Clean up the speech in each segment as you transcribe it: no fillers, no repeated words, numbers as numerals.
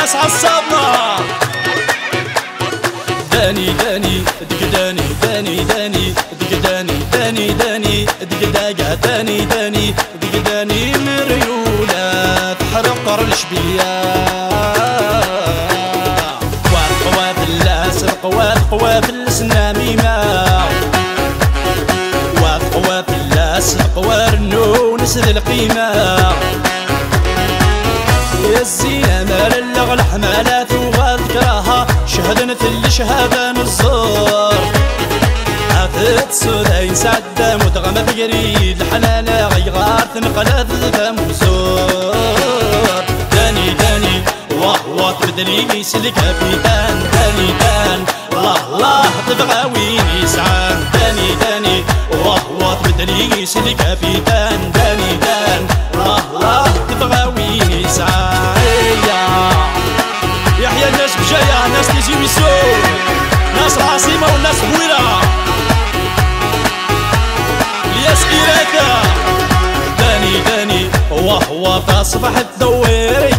ناس عصابنا. داني داني دك داني داني داني دك داني داني داني دك داقة داني داني دك داني مريولة تحرق قرش بيا. والقوات اللاس القوات السناميمة والقوات اللاس القوار النونس ذي القيمة. يا الزينة مال اللغ الحمالات وغذكراها شهدنا في شهادة الزور. عثت سوداين سعدة متغمة بقريد الحلالة غيغار ثنقلت ثموسور. داني داني واه تبدلي يسلك كابيتان. داني دان الله تبغى وين يسعان. داني داني واه تبدلي يسلك كابيتان. داني دان الله تبغى وين يسعان. يحيى الناس بجاية ناس تيجي بيسور ناس العاصمة والناس بويرة الياس إيراكا. داني داني وهو تصبح تدور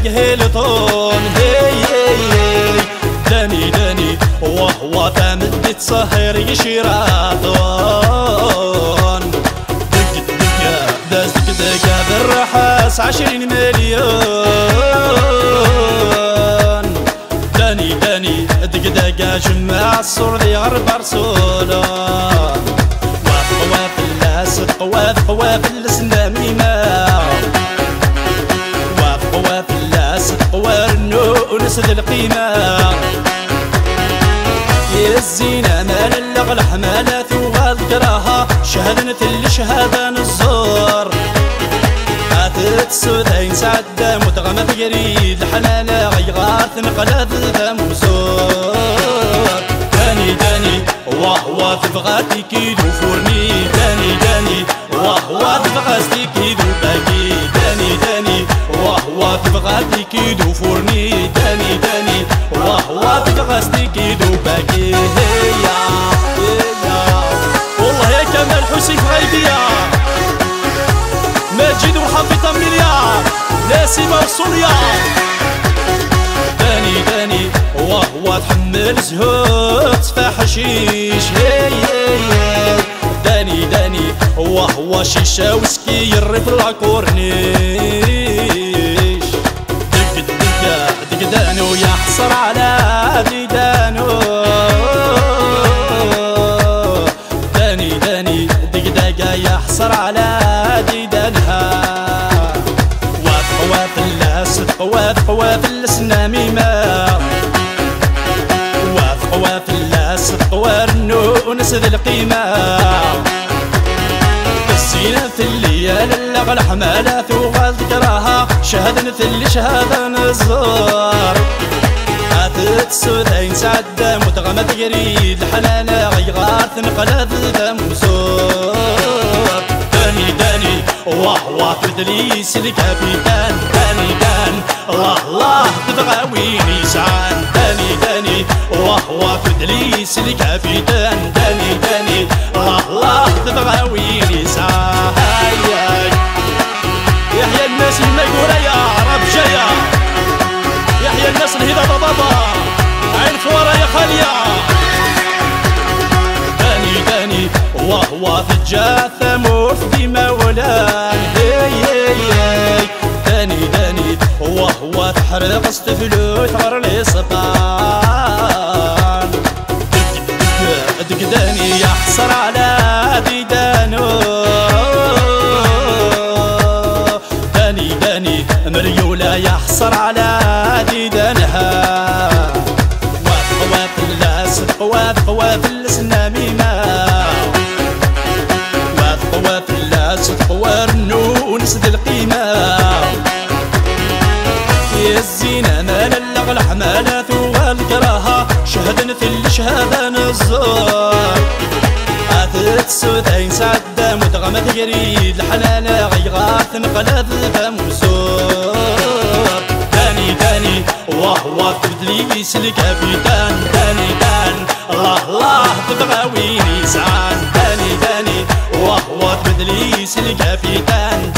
يهيلطون. هي هي داني داني وهو تمد تصهر يشيراطون. دق دقة داز دق دقة بالرحاس 20 مليون. داني داني دق دقة جمع الصور ذي غرب رسولون. وقوات اللاس قوات السناميمة وقوات اللاس قوار النونس ذي القيمة. يا الزينة مال اللغ الحمالات وغذكراها شهدنا في شهادة الزور. عثت سوداين سعدة متغمة بقريد الحلالة غيغار ثنقلت ثموسور. داني داني وهو تبغى تكيدو فورني. داني داني وهو تبغى تكيدو باقي. داني داني وهو تبغى تكيدو فورني. داني داني وهو تبغى تكيدو باقي. هيا والله يا كمال حسين غايبية ماجد وحافظ مليار ناسمة وصوليا. داني داني وهو تحمل زهود فحشيش. هي داني داني وهو شيشة وسكي يري في الكورنيش. دق دقة دق دانو يحصر على ديدانو. داني داني دق دقة يحصر على ديدانها. وقوات اللاس قوات السناميمة وقوات اللاس قوار النونس ذي القيمة. الزينة في الليالي اللغ الحمالات وغذكراها شهدنا في شهادة الزور. عثت سوداين سعدة متغمة بقريد الحلالة غيغار ثنقلت ثموسور. داني داني وهو تبدلي يسلك كابيتان. داني دان الله تبغى وين يسعان. داني داني وهو تبدلي يسلك كابيتان. داني داني الله تبغى وين يسعان. يحيى الناس اللي يقول يا رب جاية. يحيى الناس الهدى بابا عين فورا يا خالية. داني داني وهو تجاث مرفي مولان. هي داني داني وهو تحرق استفلو ثغر الإصبان. دق داني يحصر على ديدانو. داني داني مريولة يحصر على ديدانها. وقوات اللاس قوات السناميمة وقوات اللاس قوار النونس ذي القيمة. يا الزينة مال اللغ الحمالات وغذكراها شهدنا في شهادة الزور. عثت سوداين سعدة متغمة قريد الحلالة غيغار ثنقلت ثموسور. داني داني وهو تبدلي يسلك كابيتان. داني دان الله تبغى وين يسعان. داني داني وهو تبدلي يسلك كابيتان.